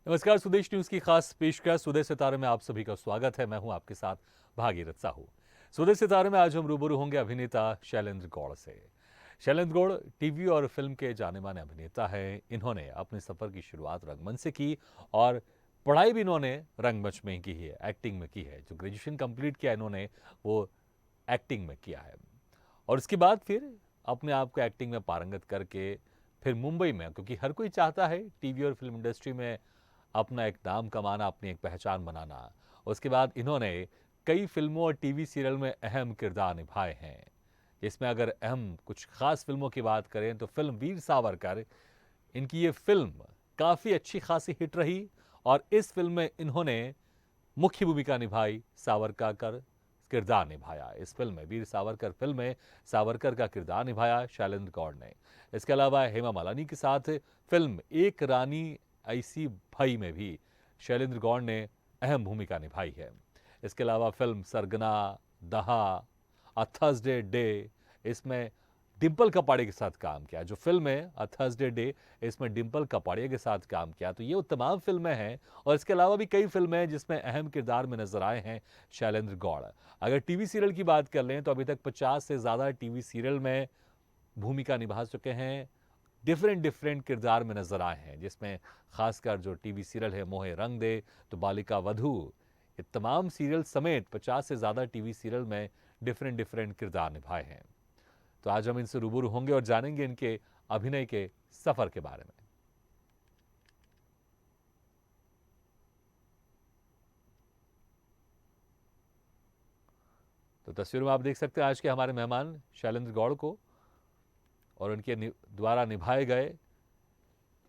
नमस्कार, स्वदेश न्यूज की खास पेशकश स्वदेश सितारे में आप सभी का स्वागत है। मैं हूं आपके साथ भागीरथ साहू। स्वदेश सितारे में आज हम रूबरू होंगे अभिनेता शैलेंद्र गौड़ से। शैलेंद्र गौड़ टीवी और फिल्म के जाने माने अभिनेता हैं। इन्होंने अपने सफर की शुरुआत रंगमंच से की और पढ़ाई भी इन्होंने रंगमंच में ही की है, एक्टिंग में की है। जो ग्रेजुएशन कंप्लीट किया इन्होंने वो एक्टिंग में किया है और उसके बाद फिर अपने आप को एक्टिंग में पारंगत करके फिर मुंबई में, क्योंकि हर कोई चाहता है टीवी और फिल्म इंडस्ट्री में अपना एक नाम कमाना, अपनी एक पहचान बनाना। उसके बाद इन्होंने कई फिल्मों और टीवी सीरियल में अहम किरदार निभाए हैं। इसमें अगर अहम कुछ खास फिल्मों की बात करें तो फिल्म वीर सावरकर, इनकी ये फिल्म काफ़ी अच्छी खासी हिट रही और इस फिल्म में इन्होंने मुख्य भूमिका निभाई, सावरकर का किरदार निभाया। इस फिल्म में वीर सावरकर फिल्म में सावरकर का किरदार निभाया शैलेंद्र गौड़ ने। इसके अलावा हेमा मालिनी के साथ फिल्म एक रानी ऐसी भाई में भी शैलेंद्र गौड़ ने अहम भूमिका निभाई है। इसके अलावा फिल्म सरगना, दहा, अ थर्सडे डे, इसमें डिम्पल कपाड़िया के साथ काम किया। जो फिल्म है अ थर्सडे डे, इसमें डिम्पल कपाड़िया के साथ काम किया। तो ये वो तमाम फिल्में हैं और इसके अलावा भी कई फिल्में हैं जिसमें अहम किरदार में नजर आए हैं शैलेंद्र गौड़। अगर टीवी सीरियल की बात कर लें तो अभी तक 50 से ज़्यादा टीवी सीरियल में भूमिका निभा चुके हैं। डिफरेंट डिफरेंट किरदार में नजर आए हैं, जिसमें खासकर जो टीवी सीरियल है मोहे रंग दे, तो बालिका वधू, ये तमाम सीरियल समेत 50 से ज़्यादा टीवी सीरियल में डिफरेंट डिफरेंट किरदार निभाए हैं। तो आज हम इनसे रूबरू होंगे और जानेंगे इनके अभिनय के सफर के बारे में। तो तस्वीरों में आप देख सकते हैं आज के हमारे मेहमान शैलेंद्र गौड़ को और उनके द्वारा निभाए गए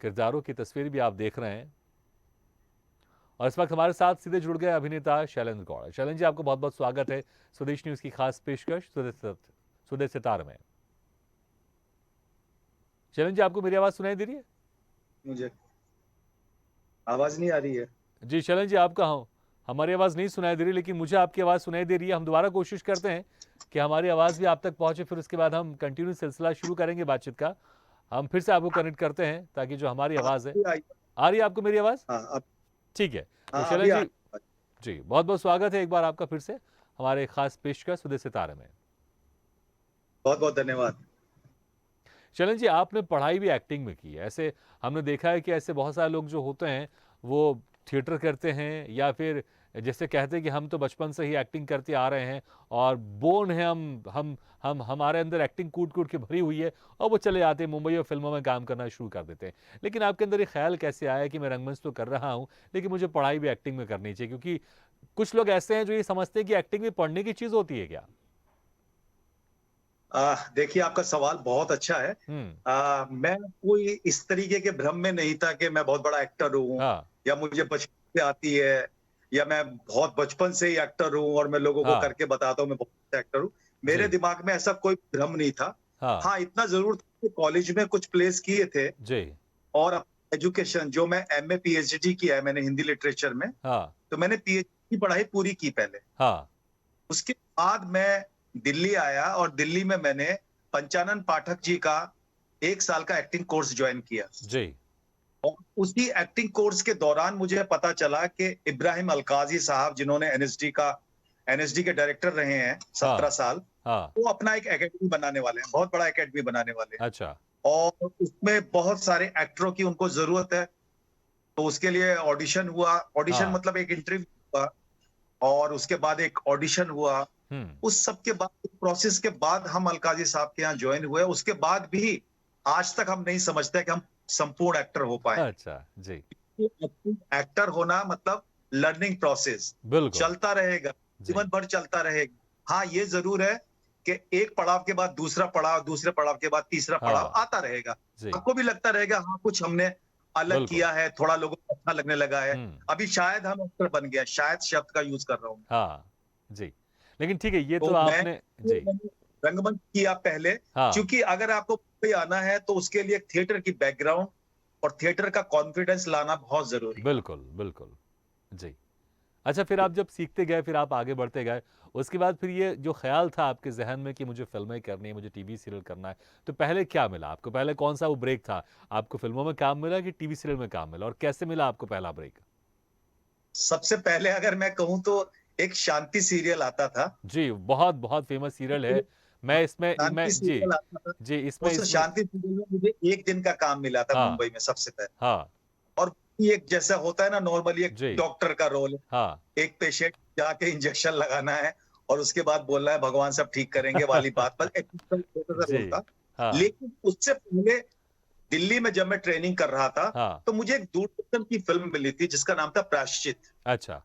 किरदारों की तस्वीर भी आप देख रहे हैं। और इस वक्त हमारे साथ सीधे जुड़ गए अभिनेता शैलेंद्र गौड़। शैलेंद्र जी, आपको बहुत बहुत स्वागत है स्वदेश न्यूज की खास पेशकश स्वदेश सितार में। शैलेंद्र जी, आपको मेरी आवाज सुनाई दे रही है? मुझे आवाज नहीं आ रही है। जी शैलेंद्र जी, आप कहाँ हो? हमारी आवाज़ नहीं सुनाई दे रही, लेकिन मुझे आपकी आवाज़ सुनाई दे रही है। हम दोबारा कोशिश करते हैं कि हमारी आवाज़ भी आप तक पहुंचे, फिर उसके बाद हम कंटिन्यू सिलसिला शुरू करेंगे बातचीत का। हम फिर से आपको कनेक्ट करते हैं ताकि जो हमारी हाँ, आवाज़ है, अभी आई। आ रही है आपको मेरी आवाज़? हाँ अब। ठीक है। तो हाँ अभी शैलेंद्र आ जी, जी बहुत बहुत स्वागत है एक बार आपका फिर से हमारे खास पेशकश स्वदेश सितारे में। बहुत बहुत धन्यवाद। शैलेंद्र जी, आपने पढ़ाई भी एक्टिंग में की है। ऐसे हमने देखा है कि ऐसे बहुत सारे लोग जो होते हैं वो थिएटर करते हैं या फिर जैसे कहते हैं कि हम तो बचपन से ही एक्टिंग करते आ रहे हैं और बोर्न है, हम हमारे अंदर एक्टिंग कूट कूट के भरी हुई है और वो चले जाते हैं मुंबई और फिल्मों में काम करना शुरू कर देते हैं। लेकिन आपके अंदर ये ख्याल कैसे आया कि मैं रंगमंच तो कर रहा हूँ लेकिन मुझे पढ़ाई भी एक्टिंग में करनी चाहिए? क्योंकि कुछ लोग ऐसे हैं जो ये समझते हैं कि एक्टिंग भी पढ़ने की चीज़ होती है क्या? देखिए, आपका सवाल बहुत अच्छा है। हम्म। मैं कोई इस तरीके के भ्रम में नहीं था कि मैं बहुत बड़ा एक्टर हूँ हाँ। या मुझे बचपन से आती है या मैं बहुत बचपन से ही एक्टर हूँ और मैं लोगों को हाँ। करके बताता हूँ मैं बहुत अच्छा एक्टर हूँ। मेरे जी। दिमाग में ऐसा कोई भ्रम नहीं था। हाँ। हाँ, इतना जरूर था कि कॉलेज में कुछ प्लेस किए थे जी। और एजुकेशन जो मैं एमए पीएचडी किया है मैंने हिंदी लिटरेचर में, हाँ। तो मैंने पीएचडी की पढ़ाई पूरी की पहले। हाँ। उसके बाद मैं दिल्ली आया और दिल्ली में मैंने पंचानन पाठक जी का 1 साल का एक्टिंग कोर्स जॉइन किया। जी। और उसी एक्टिंग कोर्स के दौरान मुझे पता चला कि इब्राहिम अलकाज़ी साहब, जिन्होंने एनएसडी के डायरेक्टर रहे हैं 17 हाँ। साल, हाँ। वो अपना एक एकेडमी बनाने वाले हैं, बहुत बड़ा एकेडमी बनाने वाले हैं। अच्छा। और उसमें बहुत सारे एक्टरों की उनको ज़रूरत है, तो उसके लिए ऑडिशन हुआ। ऑडिशन हाँ। मतलब एक इंटरव्यू हुआ और उसके बाद एक ऑडिशन हुआ। हम्म। उस सब के बाद, प्रोसेस के बाद हम अलकाजी साहब के यहाँ ज्वाइन हुए। उसके बाद भी आज तक हम नहीं समझते कि हम संपूर्ण एक्टर हो पाए। अच्छा। जी। एक्टर होना मतलब लर्निंग प्रोसेस बिल्कुल। चलता रहेगा, जी। जीवन भर चलता रहेगा। हाँ, ये जरूर है कि एक पड़ाव के बाद दूसरा पड़ाव, दूसरे पड़ाव के बाद तीसरा पड़ाव हाँ। आता रहेगा। जी। आपको भी लगता रहेगा हाँ कुछ हमने अलग बिल्कुल। किया है, थोड़ा लोगों को अच्छा लगने लगा है। हम्म। अभी शायद हम एक्टर बन गए, शायद शब्द का यूज कर रहा हूँ। हाँ। जी। लेकिन ठीक है, ये तो तो मैं आपने जी। मैंने रंगमंच किया पहले, हाँ। क्योंकि अगर आपको मुंबई आना है तो उसके लिए थिएटर की बैकग्राउंड और थिएटर का कॉन्फिडेंस लाना बहुत जरूरी है। बिल्कुल बिल्कुल। जी। अच्छा, फिर आप जब सीखते गए, फिर आप आगे बढ़ते गए, उसके बाद फिर ये जो ख्याल था आपके ज़हन में कि मुझे फ़िल्में करनी है, मुझे टीवी सीरियल करना है, तो पहले क्या मिला आपको? पहले कौन-सा वो ब्रेक था? आपको फ़िल्मों में काम मिला कि टीवी सीरियल में काम मिला और कैसे मिला आपको पहला ब्रेक? सबसे पहले अगर मैं कहूँ तो एक शांति सीरियल आता था। जी, बहुत-बहुत फ़ेमस सीरियल है। मैं इसमें मैं शांति जी, सीरियल आता था। जी, इसमें उस इसमें शांति सीरियल में मुझे 1 दिन का काम मिला था हाँ, मुंबई में सबसे पहले। हाँ, और ये एक जैसा होता है ना, नॉर्मली एक जी, डॉक्टर का रोल है। हाँ। एक पेशेंट जाके इंजेक्शन लगाना है और उसके बाद बोलना है भगवान सब ठीक करेंगे वाली बात, बस एक छोटा-सा जी, रोल था। हाँ, लेकिन उससे पहले दिल्ली में जब मैं ट्रेनिंग कर रहा था, हाँ, तो मुझे एक दूरदर्शन की फ़िल्म मिली थी जिसका नाम था प्रायश्चित। अच्छा,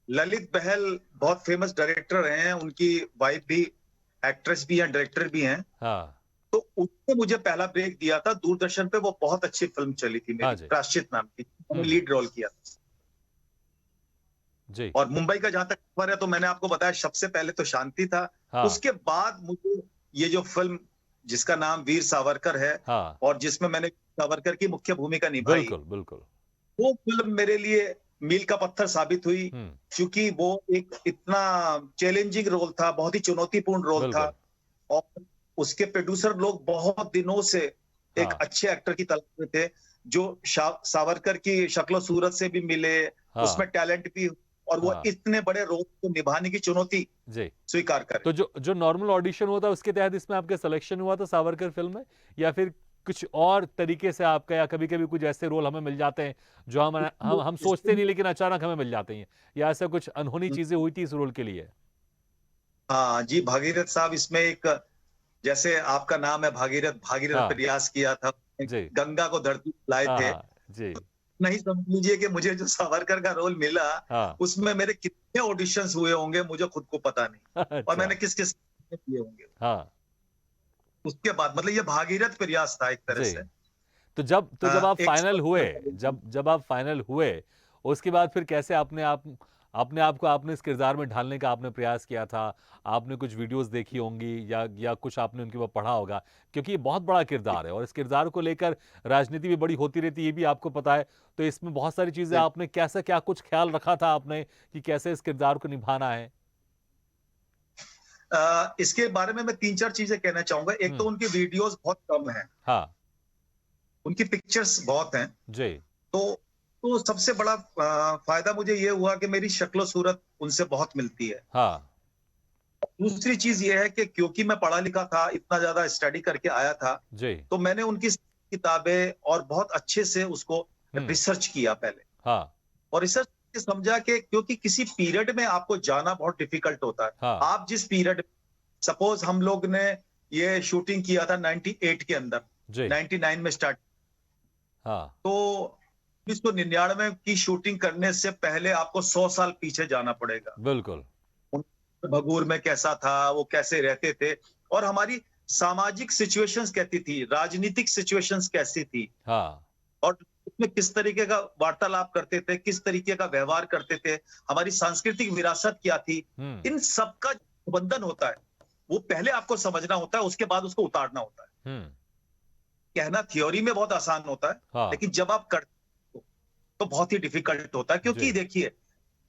ललित बहल बहुत फेमस डायरेक्टर हैं, उनकी वाइफ भी एक्ट्रेस भी हैं, डायरेक्टर भी हैं। हाँ, तो उसने मुझे पहला ब्रेक दिया था दूरदर्शन पे, वो बहुत अच्छी फ़िल्म चली थी हाँ मेरी, जी, प्रायश्चित नाम की। मैंने हुँ, लीड रोल किया था। जी, और मुंबई का जहाँ तक सफ़र है तो मैंने आपको बताया सबसे पहले तो शांति था। हाँ, उसके बाद मुझे ये जो फ़िल्म जिसका नाम वीर सावरकर है हाँ, और जिसमें मैंने सावरकर की मुख्य भूमिका निभाई, बिल्कुल, बिल्कुल, वो फ़िल्म मेरे लिए मील का पत्थर साबित हुई, हुँ, क्योंकि वो एक इतना चैलेंजिंग रोल था, बहुत ही चुनौतीपूर्ण रोल था। बिल्कुल, और उसके प्रोड्यूसर लोग बहुत दिनों से एक हाँ, अच्छे एक्टर की तलाश में थे, जो सावरकर की शक्ल-सूरत से भी मिले, हाँ, उसमें टैलेंट भी, और वो हाँ, इतने बड़े रोल को निभाने की चुनौती जी। स्वीकार करे। तो जो जो नॉर्मल ऑडिशन होता है उसके तहत इसमें आपका सिलेक्शन हुआ था सावरकर फ़िल्म में? या फिर कुछ और तरीके से आपका, या कभी-कभी कुछ ऐसे रोल हमें मिल जाते हैं जो हम सोचते नहीं लेकिन अचानक हमें मिल जाते हैं, या ऐसा कुछ अनहोनी चीज़ें हुई थी इस रोल के लिए? हाँ जी, भागीरथ साहब इसमें एक, जैसे आपका नाम है भागीरथ, भागीरथ हाँ, प्रयास किया था, जी। गंगा को धरती पे लाए हाँ, थे। हाँ, जी। नहीं समझ लीजिए कि मुझे जो सावरकर का रोल मिला, हाँ, उसमें मेरे कितने ऑडिशंस हुए होंगे मुझे खुद को पता नहीं। और अच्छा, मैंने किस-किस किए होंगे। हाँ, उसके बाद मतलब ये भागीरथ प्रयास था एक तरह जी। से। तो जब आप एक फाइनल हुए, जब जब आप फाइनल हुए, उसके बाद फिर कैसे अपने आप को आपने इस किरदार में ढालने का आपने प्रयास किया था? आपने कुछ वीडियोज़ देखी होंगी या कुछ आपने उनके ऊपर पढ़ा होगा, क्योंकि ये बहुत बड़ा किरदार है और इस किरदार को लेकर राजनीति भी बड़ी होती रहती है, ये भी आपको पता है। तो इसमें बहुत सारी चीज़ें आपने कैसे, क्या कुछ ख़्याल रखा था आपने कि कैसे इस किरदार को निभाना है? इसके बारे में मैं 3-4 चीज़ें कहना चाहूँगा। एक तो हुँ, उनकी वीडियोज़ बहुत कम हैं, हाँ, उनकी पिक्चर्स बहुत हैं। जी, तो सबसे बड़ा फ़ायदा मुझे ये हुआ कि मेरी शक्ल-सूरत उनसे बहुत मिलती है। हाँ, दूसरी चीज़ ये है कि क्योंकि मैं पढ़ा-लिखा था, इतना ज़्यादा स्टडी करके आया था, जी, तो मैंने उनकी किताबें और बहुत अच्छे से उसको हुँ, रिसर्च किया पहले। हाँ, और रिसर्च करके समझा कि क्योंकि किसी पीरियड में आपको जाना बहुत डिफ़िकल्ट होता है। हाँ, आप जिस पीरियड, सपोज़ हम लोग ने ये शूटिंग किया था 98 के अंदर, जी, 99 में स्टार्ट, हाँ, तो 1999 की शूटिंग करने से पहले आपको 100 साल पीछे जाना पड़ेगा। बिल्कुल, भगूर में कैसा था, वो कैसे रहते थे, और हमारी सामाजिक सिचुएशंस कैसी थी, राजनीतिक सिचुएशंस कैसी थी, हाँ, और उसमें किस तरीके का वार्तालाप करते थे, किस तरीके का व्यवहार करते थे, हमारी सांस्कृतिक विरासत क्या थी, हुँ, इन सब का प्रबंधन होता है, वो पहले आपको समझना होता है, उसके बाद उसको उतारना होता है। हुँ, कहना थ्योरी में बहुत आसान होता है, हाँ, लेकिन जब आप करते हो, तो बहुत ही डिफिकल्ट होता है, क्योंकि जी, देखिए,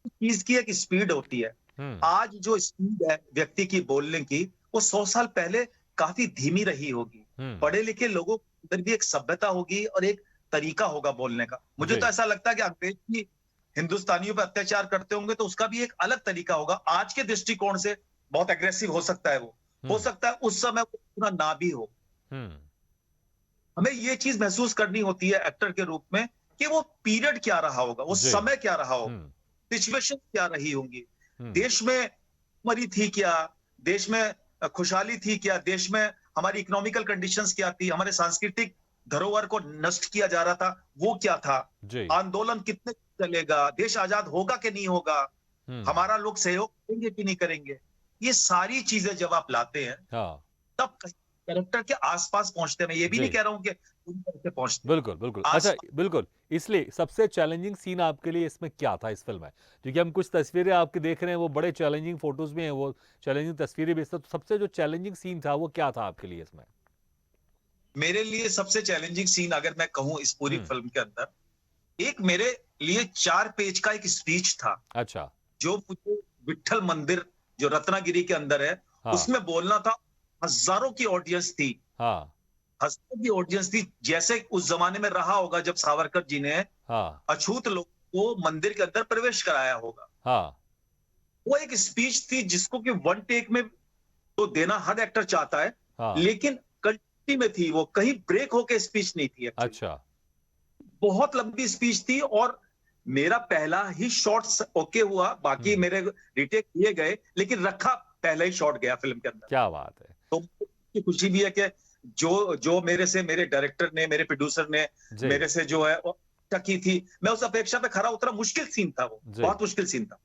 चीज़ की एक स्पीड होती है। हुँ, आज जो स्पीड है व्यक्ति की बोलने की, वो 100 साल पहले काफ़ी धीमी रही होगी। हुँ, पढ़े-लिखे लोगों के अंदर भी एक सभ्यता होगी और एक तरीका होगा बोलने का। मुझे जी, तो ऐसा लगता है कि अंग्रेज भी हिंदुस्तानियों पे अत्याचार करते होंगे, तो उसका भी एक अलग तरीका होगा। आज के दृष्टिकोण से बहुत एग्रेसिव हो सकता है वो। हो हुँ, सकता है उस समय वो इतना ना भी हो। हुँ, हमें ये चीज़ महसूस करनी होती है एक्टर के रूप में कि वो पीरियड क्या रहा होगा, वो जी, समय क्या रहा होगा, हुँ, सिचुएशन क्या रही होंगी। हुँ, देश में मरी थी क्या? देश में खुशहाली थी क्या? देश में हमारी इकोनॉमिकल कंडीशंस क्या थी? हमारे सांस्कृतिक धरोहर को नष्ट किया जा रहा था, वो क्या था? जी, आंदोलन कितने चलेगा? देश आज़ाद होगा कि नहीं होगा? हुँ, हमारा लोग सहयोग करेंगे कि नहीं करेंगे? ये सारी चीज़ें जब आप लाते हैं, हाँ, तब कहीं कैरेक्टर के आस-पास पहुँचते हैं। मैं ये भी नहीं जी, कह रहा हूँ कि पूरी तरह से पहुँचते हैं। बिल्कुल, बिल्कुल। अच्छा, आस-पास बिल्कुल, इसलिए सबसे चैलेंजिंग सीन आपके लिए इसमें क्या था इस फ़िल्म में? क्योंकि हम कुछ तस्वीरें आपकी देख रहे हैं, वो बड़े चैलेंजिंग फ़ोटोज़ भी हैं, वो चैलेंजिंग तस्वीरें भी हैं, तो सबसे जो चैलेंजिंग सीन था, वो क्या था आपके लिए इसमें? मेरे लिए सबसे चैलेंजिंग सीन अगर मैं कहूँ इस पूरी हुँ, फ़िल्म के अंदर, एक मेरे लिए 4 पेज का एक स्पीच था, अच्छा। जो मुझे विट्ठल मंदिर जो रत्नागिरी के अंदर है, हाँ, उसमें बोलना था। हज़ारों की ऑडियंस थी, हाँ, हज़ारों की ऑडियंस थी, जैसे उस ज़माने में रहा होगा जब सावरकर जी ने हाँ, अछूत लोगों को मंदिर के अंदर प्रवेश कराया होगा। हाँ, वो एक स्पीच थी जिसको कि वन टेक में तो देना हर एक्टर चाहता है, हाँ, लेकिन कंटिन्यूटी में थी वो, कहीं ब्रेक होके स्पीच नहीं थी एक्चुअली। अच्छा, बहुत लंबी स्पीच थी और मेरा पहला ही शॉट ओके हुआ, बाकी हुँ, मेरे रिटेक किए गए, लेकिन रखा पहला ही शॉट गया फिल्म के अंदर। क्या बात है! तो मुझे खुशी भी है कि जो जो मेरे से मेरे डायरेक्टर ने, मेरे प्रोड्यूसर ने जी, मेरे से जो है वो अपेक्षा की थी, मैं उस अपेक्षा पे खरा उतरा। मुश्किल सीन था वो, जी। बहुत मुश्किल सीन था।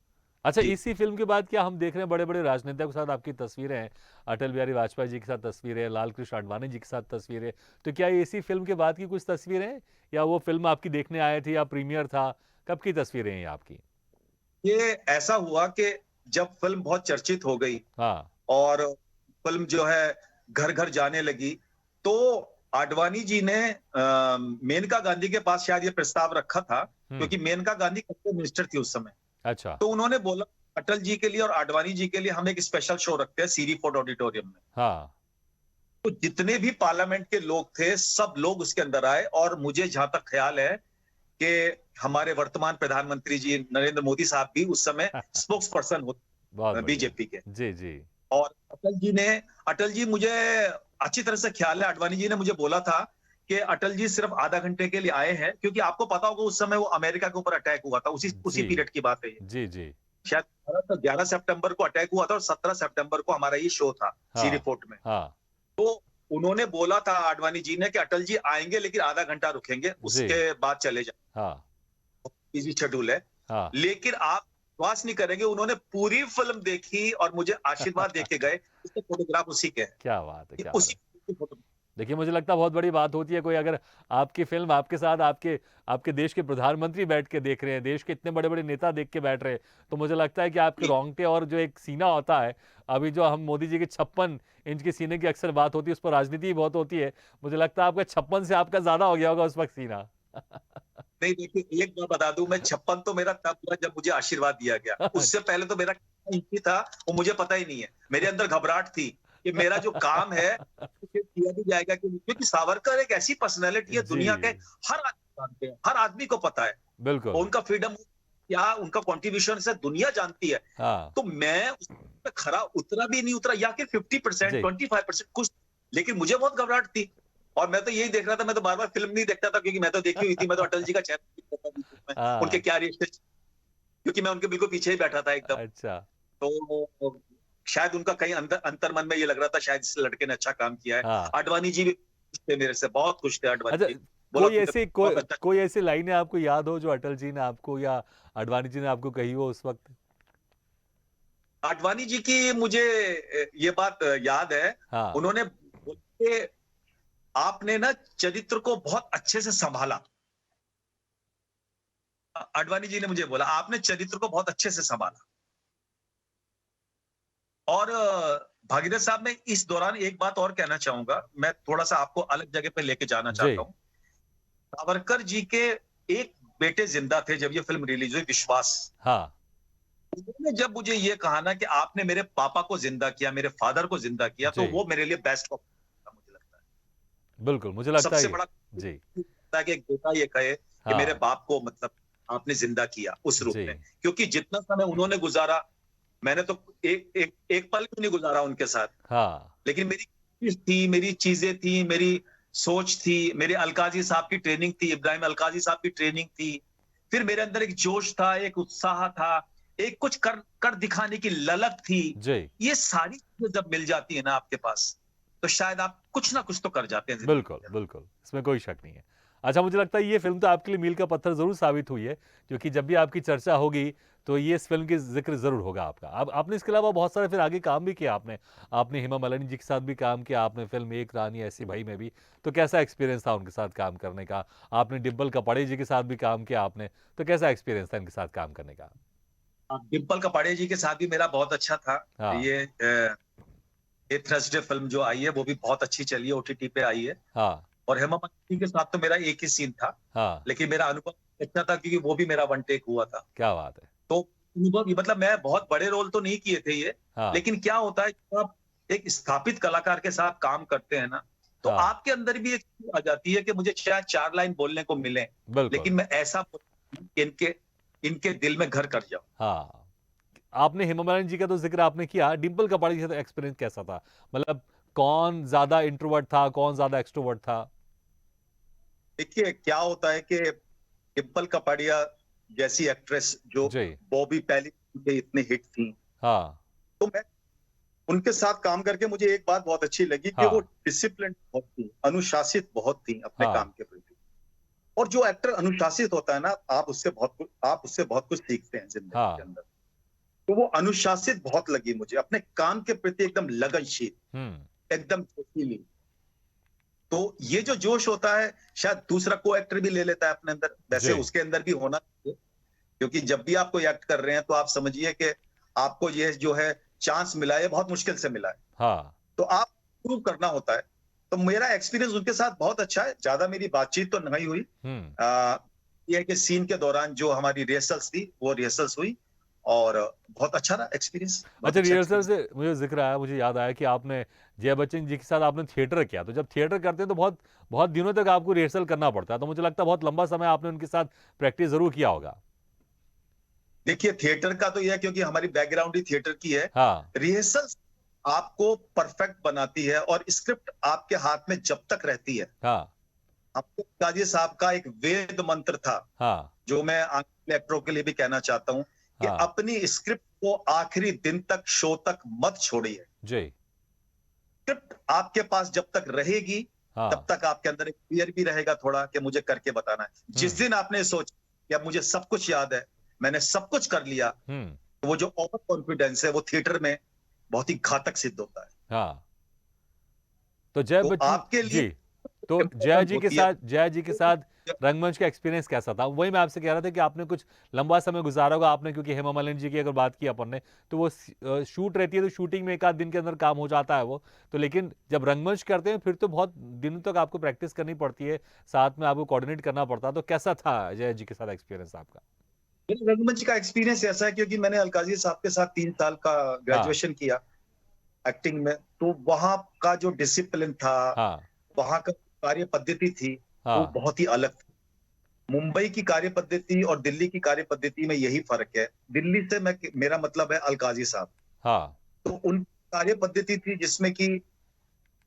अच्छा, जी। इसी फ़िल्म के बाद क्या हम देख रहे हैं बड़े-बड़े राजनेताओं के साथ आपकी तस्वीरें हैं? अटल बिहारी वाजपेयी जी के साथ तस्वीरें, लाल कृष्ण आडवाणी जी के साथ तस्वीरें। तो क्या ये इसी फ़िल्म के बाद की कुछ तस्वीरें हैं? या वो फ़िल्म आपकी देखने आए थे या प्रीमियर था? कब की तस्वीरें हैं ये आपकी? ये ऐसा हुआ कि जब फ़िल्म बहुत चर्चित हो गई हाँ, और फ़िल्म जो है घर-घर जाने लगी, तो आडवाणी जी ने मेनका गांधी के पास शायद ये प्रस्ताव रखा था, हुँ, क्योंकि मेनका गांधी कैबिनेट मिनिस्टर थी उस समय। अच्छा, तो उन्होंने बोला अटल जी के लिए और आडवाणी जी के लिए हम एक स्पेशल शो रखते हैं सीरी फोर्ट ऑडिटोरियम में। हाँ, तो जितने भी पार्लियामेंट के लोग थे, सब लोग उसके अंदर आए और मुझे जहाँ तक ख्याल है कि हमारे वर्तमान प्रधानमंत्री जी नरेंद्र मोदी साहब भी उस समय स्पोक्स पर्सन बहुत होते बढ़िया। बीजेपी के। जी, जी। और अटल जी मुझे अच्छी तरह से ख्याल है, आडवाणी जी ने मुझे बोला था कि अटल जी सिर्फ आधा घंटे के लिए आए हैं, क्योंकि आपको पता होगा उस समय वो अमेरिका के ऊपर अटैक हुआ था, उसी उसी जी, पीरियड की बात है ये। जी, जी। शायद 11 सितंबर को अटैक हुआ था और 17 सितंबर को हमारा ये शो था सी हाँ, रिपोर्ट में। हाँ, तो उन्होंने बोला था आडवाणी जी ने कि अटल जी आएंगे लेकिन आधा घंटा रुकेंगे, जी, उसके बाद चले जाएंगे, हाँ, बिजी शेड्यूल है। हाँ। लेकिन आप विश्वास नहीं करेंगे, उन्होंने पूरी फिल्म देखी और मुझे आशीर्वाद देके गए। उसके फोटोग्राफ उसी के हैं, क्या बात है, ये क्या बात उसी है! की फोटो। देखिए, मुझे लगता है बहुत बड़ी बात होती है कोई अगर आपकी फ़िल्म आपके साथ आपके आपके देश के प्रधानमंत्री बैठ के देख रहे हैं, देश के इतने बड़े-बड़े नेता देख के बैठ रहे हैं, तो मुझे लगता है कि आपके रोंगटे और जो एक सीना होता है, अभी जो हम मोदी जी के 56 इंच के सीने की अक्सर बात होती है, उस पर राजनीति भी बहुत होती है। मुझे लगता है आपका 56 से आपका ज़्यादा हो गया होगा उस वक़्त सीना। नहीं देखिए, एक बात बता दूं, मैं 56 तो मेरा तब हुआ जब मुझे आशीर्वाद दिया गया, उससे पहले तो मेरा कितना इंची था वो मुझे पता ही नहीं है। मेरे अंदर घबराहट थी कि मेरा जो काम है उसे किया भी जाएगा कि नहीं, क्योंकि सावरकर एक ऐसी पर्सनैलिटी है, जी, दुनिया के हर आदमी जानते हैं, हर आदमी को पता है बिल्कुल। उनका फ्रीडम क्या, उनका कॉन्ट्रीब्यूशन से दुनिया जानती है। हाँ, तो मैं उसमें खरा उतरा भी नहीं उतरा, या कि 50% जी। 25% कुछ, लेकिन मुझे बहुत घबराहट थी। और मैं तो यही देख रहा था, मैं तो बार बार फिल्म नहीं देखता था, क्योंकि मैं तो देखी हुई थी, मैं तो अटल जी का चेहरा देखता था बीच में, उनके हाँ, क्या रिएक्शन, क्योंकि मैं उनके बिल्कुल पीछे ही बैठा था एकदम। अच्छा। तो शायद उनका कहीं अंदर अंतर मन में ये लग रहा था, शायद इस लड़के ने अच्छा काम किया है। हाँ। आडवाणी जी भी खुश थे मेरे से, बहुत खुश थे आडवाणी अच्छा, जी। बोला तूने बहुत अच्छा। कोई ऐसी लाइनें आपको याद हो जो अटल जी ने आपको या आडवाणी जी ने आपको कही हो उस वक़्त? आडवाणी जी की मुझे ये बात याद है। हाँ, उन्होंने बोला कि आपने ना चरित्र को बहुत अच्छे से संभाला। आडवाणी जी ने मुझे बोला आपने चरित्र को बहुत अच्छे से संभाला। और भागीरथ साहब, मैं इस दौरान एक बात और कहना चाहूंगा, मैं थोड़ा सा आपको अलग जगह पे लेके जाना चाहता जी, हूँ। सावरकर जी के एक बेटे जिंदा थे जब ये फिल्म रिलीज हुई, विश्वास। हाँ, उन्होंने जब मुझे ये कहा ना कि आपने मेरे पापा को जिंदा किया, मेरे फादर को जिंदा किया, तो जी, वो मेरे लिए बेस्ट ऑफ मुझे लगता है। बिल्कुल, मुझे लगता है सबसे ये। बड़ा जी, होता है कि एक बेटा ये कहे कि मेरे हाँ, बाप को मतलब आपने जिंदा किया उस रूप जी, में, क्योंकि जितना समय उन्होंने गुजारा, मैंने तो एक पल भी नहीं गुजारा उनके साथ। हाँ, लेकिन मेरी कोशिश थी, मेरी चीजें थी, मेरी सोच थी, मेरे अलकाजी साहब की ट्रेनिंग थी, इब्राहिम अलकाजी साहब की ट्रेनिंग थी। फिर मेरे अंदर एक जोश था, एक उत्साह था, एक कुछ कर कर दिखाने की ललक थी। जी, ये सारी चीजें जब मिल जाती है ना आपके पास, तो शायद आप कुछ ना कुछ तो कर जाते हैं जिंदगी बिल्कुल, के अंदर। बिल्कुल, इसमें कोई शक नहीं है। अच्छा, मुझे लगता है ये फ़िल्म तो आपके लिए मील का पत्थर ज़रूर साबित हुई है, क्योंकि जब भी आपकी चर्चा होगी, तो ये इस फ़िल्म की ज़िक्र ज़रूर होगा आपका। अब आपने इसके अलावा बहुत सारे फिर आगे काम भी किया आपने। आपने हेमा मालिनी जी के साथ भी काम किया, आपने फ़िल्म एक रानी ऐसी भई में भी, तो कैसा एक्सपीरियंस था उनके साथ काम करने का? आपने डिम्पल कपाड़े जी के साथ भी काम किया आपने, तो कैसा एक्सपीरियंस था इनके साथ काम करने का? डिम्पल कपाड़िया जी के साथ भी मेरा बहुत अच्छा था। हाँ, ये थर्सडे फिल्म जो आई है वो भी बहुत अच्छी चली है, ओटीटी पे आई है। हाँ, और हेमा मालिनी के साथ तो मेरा एक ही सीन था, हाँ, लेकिन मेरा अनुभव अच्छा था क्योंकि वो भी मेरा वन टेक हुआ था। क्या बात है। तो अनुभव मतलब मैं बहुत बड़े रोल तो नहीं किए थे ये, हाँ, लेकिन क्या होता है जब आप एक स्थापित कलाकार के साथ काम करते हैं ना, तो हाँ, आपके अंदर भी एक चीज़ आ जाती है कि मुझे शायद 4 लाइन बोलने को मिले, बिल्कुल। लेकिन मैं ऐसा बोलूं कि इनके इनके दिल में घर कर जाऊं। हाँ, आपने हेमा मालिनी जी का तो ज़िक्र आपने किया, डिंपल कपाड़ी जी का एक्सपीरियंस कैसा था? मतलब कौन ज़्यादा इंट्रोवर्ट था, कौन ज़्यादा एक्सट्रोवर्ट था? देखिए क्या होता है कि डिम्पल कपाड़िया जैसी एक्ट्रेस जो जी, बॉबी पहली के इतने हिट थी, हाँ, तो मैं उनके साथ काम करके मुझे एक बात बहुत अच्छी लगी कि वो हाँ, डिसिप्लिन बहुत थी, अनुशासित बहुत थी अपने हाँ, काम के प्रति। और जो एक्टर अनुशासित होता है ना, आप उससे बहुत कुछ सीखते हैं जिंदगी के हाँ, अंदर। तो वो अनुशासित बहुत लगी मुझे, अपने काम के प्रति एकदम लगनशील, हुँ, एकदम जोशीली। तो ये जो जोश होता है शायद दूसरा को एक्टर भी ले लेता है अपने अंदर, वैसे जी, उसके अंदर भी होना चाहिए। क्योंकि जब भी आप कोई एक्ट कर रहे हैं तो आप समझिए कि आपको ये जो है चांस मिला है, बहुत मुश्किल से मिला है। हाँ, तो आप प्रूव करना होता है। तो मेरा एक्सपीरियंस उनके साथ बहुत अच्छा है, ज्यादा मेरी बातचीत तो नहीं हुई। हुँ। आ, ये है कि सीन के दौरान जो हमारी रिहर्सल्स थी वो रिहर्सल्स हुई, और बहुत अच्छा रहा एक्सपीरियंस, बहुत अच्छा, अच्छा रिहर्सल एक्सपीरियंस। से मुझे ज़िक्र आया, मुझे याद आया कि आपने जया बच्चन जी के साथ आपने थिएटर किया, तो जब थिएटर करते हैं तो बहुत बहुत दिनों तक आपको रिहर्सल करना पड़ता है, तो मुझे लगता है बहुत लंबा समय आपने उनके साथ प्रैक्टिस ज़रूर किया होगा। देखिए थिएटर का तो यह है क्योंकि हमारी बैकग्राउंड ही थिएटर की है। हाँ, रिहर्सल्स आपको परफेक्ट बनाती है, और स्क्रिप्ट आपके हाथ में जब तक रहती है। हाँ, आपको काजी साहब का एक वेद मंत्र था, हाँ, जो मैं आगे एक्टरों के लिए भी कहना चाहता हूँ, कि हाँ, अपनी स्क्रिप्ट को आखिरी दिन तक, शो तक मत छोड़िए। जी, स्क्रिप्ट आपके पास जब तक रहेगी, तब हाँ, तक आपके अंदर एक फियर भी रहेगा थोड़ा, कि मुझे करके बताना है। हुँ, जिस दिन आपने सोचा कि अब मुझे सब कुछ याद है, मैंने सब कुछ कर लिया, हुँ, तो वो जो ओवर कॉन्फिडेंस है वो थिएटर में बहुत ही घातक सिद्ध होता है। हाँ। तो जया तो बच्चन आपके लिए जी, तो इम्पोर्टेंट होती है। जया जी के साथ रंगमंच का एक्सपीरियंस कैसा था? वही मैं आपसे कह रहा था कि आपने कुछ लंबा समय गुज़ारा होगा आपने, क्योंकि हेमा मालिनी जी की अगर बात की अपन ने, तो वो शूट रहती है तो शूटिंग में 1 आध दिन के अंदर काम हो जाता है वो। तो लेकिन जब रंगमंच करते हैं फिर तो बहुत दिनों तक आपको प्रैक्टिस करनी पड़ती है, साथ में आपको कोऑर्डिनेट करना पड़ता है। तो कैसा था जया जी के साथ एक्सपीरियंस आपका? मेरा रंगमंच का एक्सपीरियंस ऐसा है क्योंकि मैंने अलकाजी साहब के साथ 3 साल का हाँ, ग्रेजुएशन किया एक्टिंग में, तो वहां का जो डिसिप्लिन था, हाँ, वहां का कार्य पद्धति थी, वो हाँ, बहुत ही अलग थी। मुंबई की कार्य पद्धति और दिल्ली की कार्य पद्धति में यही फर्क है। दिल्ली से मेरा मतलब है अलकाजी साहब। हाँ, तो उन कार्य पद्धति थी जिसमें कि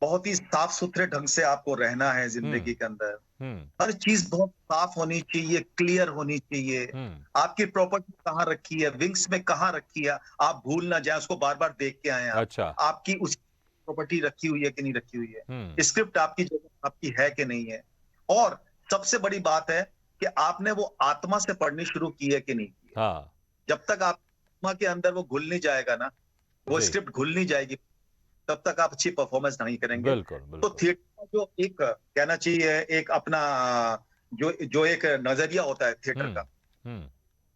बहुत ही साफ सुथरे ढंग से आपको रहना है जिंदगी हुँ, के अंदर। हुँ, हर चीज बहुत साफ होनी चाहिए, क्लियर होनी चाहिए। हुँ, आपकी प्रॉपर्टी कहाँ रखी है, विंग्स में कहाँ रखी है, आप भूल ना जाए, उसको बार बार देख के आए आप। अच्छा, आपकी उस प्रॉपर्टी रखी हुई है कि नहीं रखी हुई हुँ, है, स्क्रिप्ट आपकी जगह आपकी है कि नहीं है। और सबसे बड़ी बात है कि आपने वो आत्मा से पढ़नी शुरू की है कि नहीं की है। हाँ, जब तक आप आत्मा के अंदर वो घुल नहीं जाएगा ना, वो जी, स्क्रिप्ट घुल नहीं जाएगी, तब तक आप अच्छी परफॉर्मेंस नहीं करेंगे। बिल्कुल, तो बिल्कुल। थिएटर का जो एक कहना चाहिए, एक अपना जो जो एक नजरिया होता है थिएटर हुँ, का, हुँ,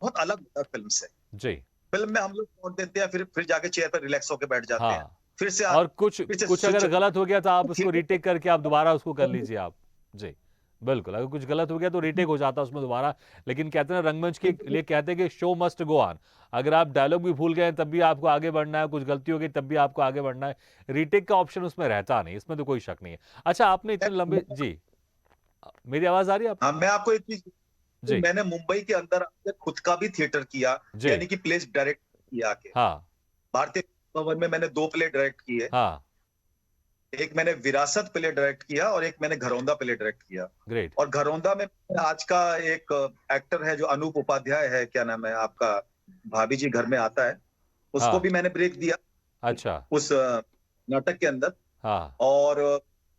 बहुत अलग होता है फिल्म से। जी, फिल्म में हम लोग छोड़ देते हैं, फिर जाके चेयर पर रिलैक्स होकर बैठ जाते हैं, हाँ। फिर से और कुछ फिर से कुछ स्विच। अगर गलत हो गया तो आप उसको थिएटर रीटेक करके आप दोबारा उसको कर लीजिए आप। जी, बिल्कुल, अगर कुछ गलत हो गया तो रीटेक हो जाता है उसमें दोबारा। लेकिन कहते हैं ना, रंगमंच के लिए कहते हैं कि शो मस्ट गो ऑन। अगर आप डायलॉग भी भूल गए हैं तब भी आपको आगे बढ़ना है, कुछ गलती हो गई तब भी आपको आगे बढ़ना है। रीटेक का ऑप्शन उसमें रहता नहीं, इसमें तो कोई शक नहीं है। अच्छा, आपने इतने लंबे जी, मेरी आवाज़ आ रही है आपको? हाँ, मैं आपको एक चीज, जी, मैंने मुंबई के अंदर आके खुद का भी थिएटर किया, जी, यानी कि प्लेस डायरेक्ट किया आके। हाँ, भारतीय भवन में मैंने 2 प्ले डायरेक्ट किए। हाँ, एक मैंने विरासत प्ले डायरेक्ट किया और एक मैंने घरौंदा प्ले डायरेक्ट किया। ग्रेट। और घरौंदा में आज का एक एक्टर है जो अनूप उपाध्याय है, क्या नाम है आपका, भाभी जी घर में आता है, उसको हाँ, भी मैंने ब्रेक दिया अच्छा, उस नाटक के अंदर। हाँ, और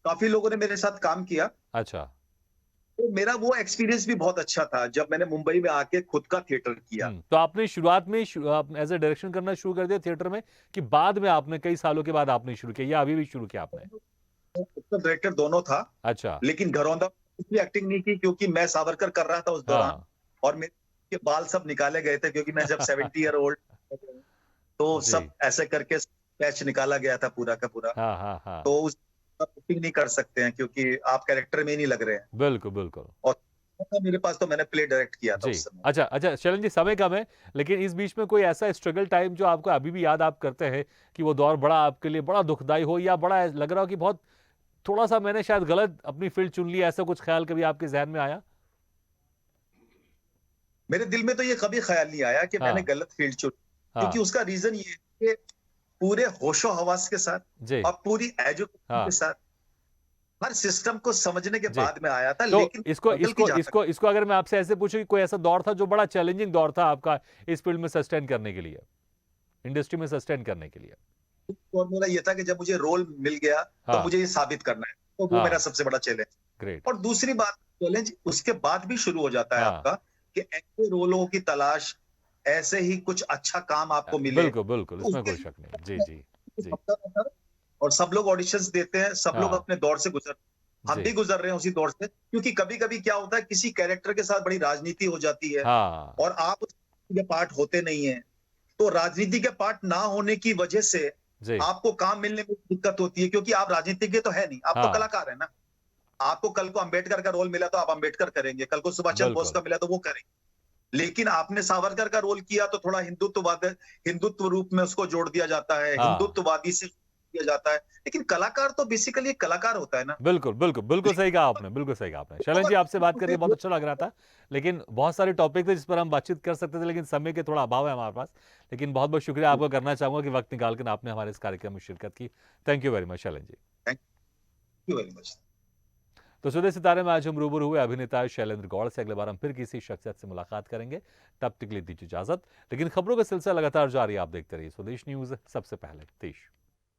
काफी लोगों ने मेरे साथ काम किया। अच्छा। तो मेरा वो एक्सपीरियंस भी बहुत अच्छा था जब मैंने मुंबई में आके खुद का थिएटर किया। तो आपने शुरुआत में ही आप एज़ अ डायरेक्शन करना शुरू कर दिया थिएटर में, कि बाद में आपने कई सालों के बाद आपने शुरू किया या अभी भी शुरू किया आपने? डायरेक्टर दोनों था, अच्छा, लेकिन घरौंदा इसलिए एक्टिंग नहीं की क्योंकि मैं सावरकर कर रहा था उस दौरान, हाँ। और मेरे के बाल सब निकाले गए थे क्योंकि मैं जब 70 ईयर ओल्ड, तो सब जी। ऐसे करके पैच निकाला गया था पूरा का पूरा। हाँ, हाँ, हाँ। तो उस एक्टिंग नहीं कर सकते हैं क्योंकि आप कैरेक्टर में ही नहीं लग रहे हैं। बिल्कुल, बिल्कुल। और था मेरे पास, तो मैंने प्ले डायरेक्ट किया था जी। उस समय। अच्छा, अच्छा शैलेंद्र जी, समय कम है, लेकिन इस बीच में कोई ऐसा स्ट्रगल टाइम जो आपको अभी भी याद आप करते हैं कि वो दौर बड़ा आपके लिए बड़ा दुखदाई हो, या बड़ा लग रहा हो कि बहुत थोड़ा-सा मैंने शायद गलत अपनी फ़ील्ड चुन ली, ऐसा कुछ ख़्याल कभी आपके ज़हन में आया? मेरे दिल में तो ये कभी ख्याल नहीं आया कि मैंने हाँ, गलत फील्ड चुनी, क्योंकि हाँ। उसका रीजन ये है कि पूरे होशो-हवास के साथ जी, और पूरी एजुकेशन के हाँ। साथ हर सिस्टम को समझने के जी। बाद में आया था, तो लेकिन इसको स्ट्रगल की इसको जहाँ तक इसको इसको अगर मैं आपसे ऐसे पूछूं कि कोई ऐसा दौर था जो बड़ा चैलेंजिंग दौर था आपका इस फील्ड में सस्टेन करने के लिए, इंडस्ट्री में सस्टेन करने के लिए? फॉर्मूला ये था कि जब मुझे रोल मिल गया, तो हाँ, मुझे ये साबित करना है। तो वो मेरा हाँ, सबसे बड़ा चैलेंज। ग्रेट। और दूसरी बात, चैलेंज उसके बाद भी शुरू हो जाता है हाँ, आपका, कि ऐसे रोलों की तलाश, ऐसे ही कुछ अच्छा काम आपको मिले, बिल्कुल, बिल्कुल, तो इसमें उसके कोई शक नहीं। जी, जी, लिए जी। सबका पता है। और सब लोग ऑडिशंस देते हैं, सब लोग हाँ, अपने दौर से गुजर, हम भी जी, गुजर रहे हैं उसी दौर से, क्योंकि कभी-कभी क्या होता है, किसी कैरेक्टर के साथ बड़ी राजनीति हो जाती है हाँ, और आप उसके पार्ट होते नहीं हैं। तो राजनीति के पार्ट ना होने की वजह से जी, आपको काम मिलने में दिक्कत होती है, क्योंकि आप राजनीतिज्ञ तो है नहीं, आप तो हाँ, कलाकार है ना। आपको कल को अंबेडकर का रोल मिला तो आप अंबेडकर करेंगे, कल को सुभाष चंद्र बोस बिल्कुल। का मिला तो वो करेंगे। लेकिन आपने सावरकर का रोल किया तो थोड़ा हिंदुत्व रूप में उसको जोड़ दिया जाता है, हाँ, हिंदुत्ववादी से किया जाता है। लेकिन कलाकार तो बेसिकली एक कलाकार होता है ना। बिल्कुल, बिल्कुल, बिल्कुल सही कहा आपने, बिल्कुल सही कहा आपने। शैलेंद्र जी, आपसे बात करके बहुत वो अच्छा लग रहा था, लेकिन बहुत सारे टॉपिक थे जिस पर हम बातचीत कर सकते थे, लेकिन समय के थोड़ा अभाव है हमारे पास। लेकिन बहुत-बहुत शुक्रिया आपका करना चाहूँगा कि वक़्त निकाल कर आपने हमारे इस कार्यक्रम में शिरकत की। Thank you very much Shailendra ji. Thank you very much. तो सुबह सितारे में आज हम रूबरू हुए अभिनेता शैलेंद्र गौड़ से। अगले बार हम फिर किसी शख्सियत से मुलाकात करेंगे, तब तक के लिए दीजिए इजाजत। लेकिन खबरों का सिलसिला लगातार जारी, आप देखते रहिए स्वदेश न्यूज, सबसे पहले देश।